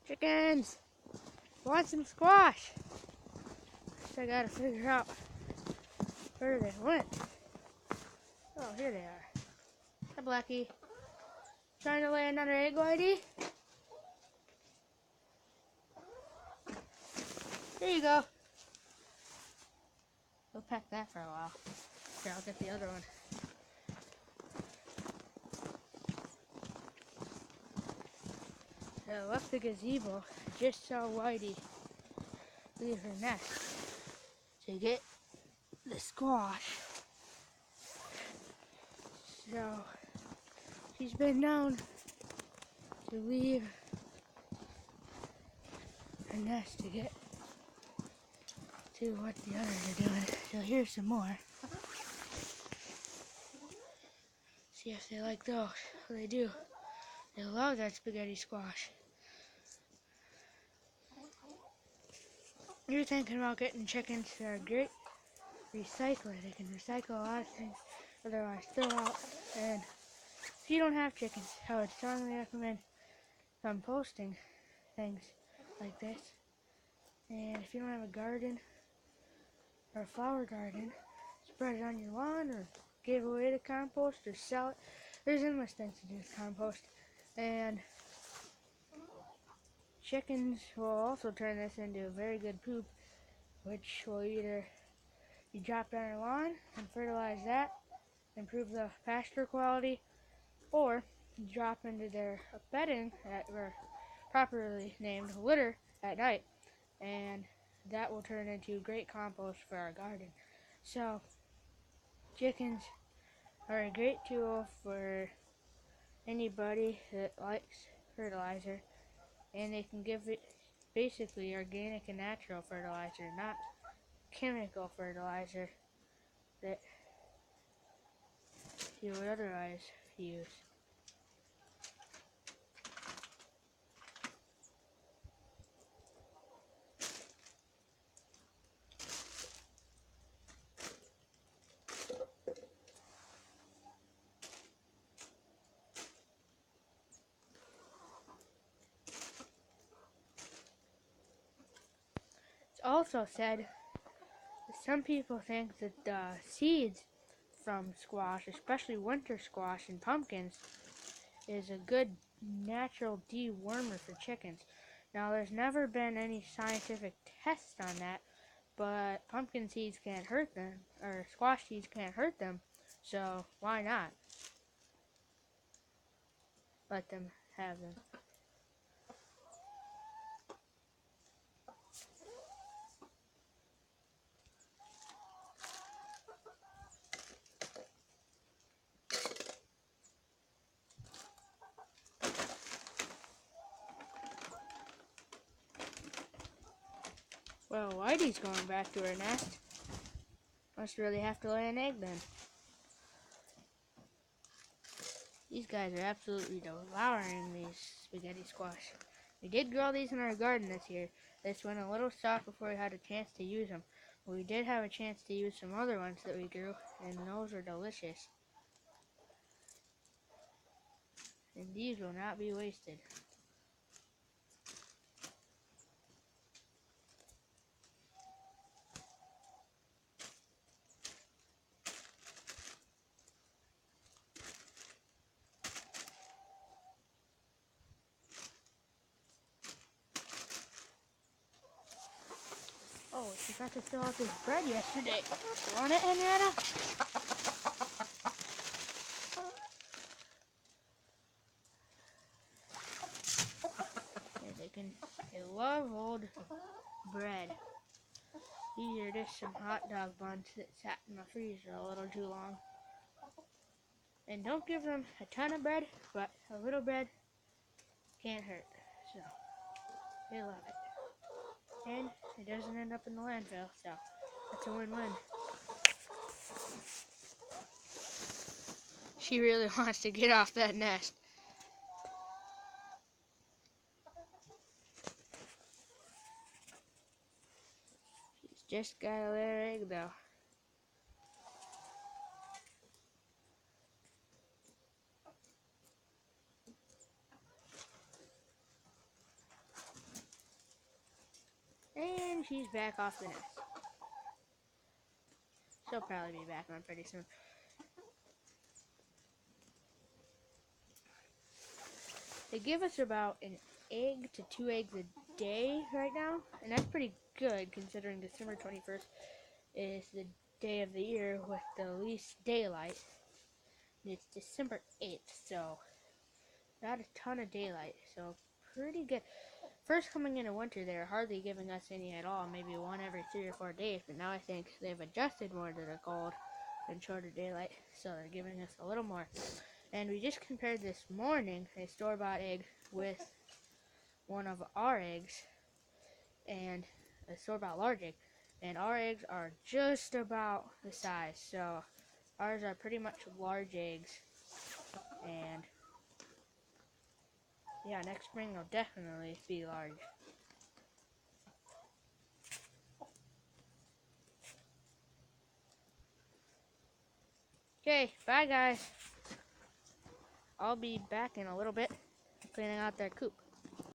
Chickens! Want some squash? So I gotta figure out where they went. Oh, here they are. Hi, Blackie. Trying to lay another egg, Whitey? There you go. We'll pack that for a while. Here, I'll get the other one. So I left the gazebo. I just saw Whitey leave her nest to get the squash. So she's been known to leave her nest to get to what the others are doing. So here's some more. See if they like those. Well, they do. They love that spaghetti squash. You're thinking about getting chickens that are great recyclers. They can recycle a lot of things otherwise throw out. And if you don't have chickens, I would strongly recommend composting things like this. And if you don't have a garden or a flower garden, spread it on your lawn or give away the compost or sell it. There's endless things to do with compost. And chickens will also turn this into a very good poop, which will either be dropped on your lawn and fertilize that, improve the pasture quality, or drop into their bedding or properly named litter at night, and that will turn into great compost for our garden. So chickens are a great tool for anybody that likes fertilizer, and they can give it basically organic and natural fertilizer, not chemical fertilizer that you would otherwise use. It's also said that some people think that the seeds from squash, especially winter squash and pumpkins, is a good natural dewormer for chickens. Now, there's never been any scientific tests on that, but pumpkin seeds can't hurt them, or squash seeds can't hurt them, so why not let them have them? Well, Whitey's going back to her nest. Must really have to lay an egg then. These guys are absolutely devouring these spaghetti squash. We did grow these in our garden this year. This went a little soft before we had a chance to use them. But we did have a chance to use some other ones that we grew, and those were delicious. And these will not be wasted. Oh, we forgot to fill out this bread yesterday. You want it, Henrietta? Here, they love old bread. These are just some hot dog buns that sat in the freezer a little too long. And don't give them a ton of bread, but a little bread can't hurt. So, they love it. And it doesn't end up in the landfill, so that's a win-win. She really wants to get off that nest. She's just gotta lay her egg though. guessing she's back off the nest. She'll probably be back on pretty soon. They give us about an egg to 2 eggs a day right now, and that's pretty good considering December 21st is the day of the year with the least daylight. And it's December 8th, so not a ton of daylight, so pretty good. First coming into winter, they were hardly giving us any at all, maybe one every 3 or 4 days, but now I think they've adjusted more to the cold and shorter daylight, so they're giving us a little more. And we just compared this morning a store-bought egg with one of our eggs, and a store-bought large egg, and our eggs are just about the size, so ours are pretty much large eggs, and yeah, next spring they'll definitely be large. Okay, bye guys. I'll be back in a little bit cleaning out their coop.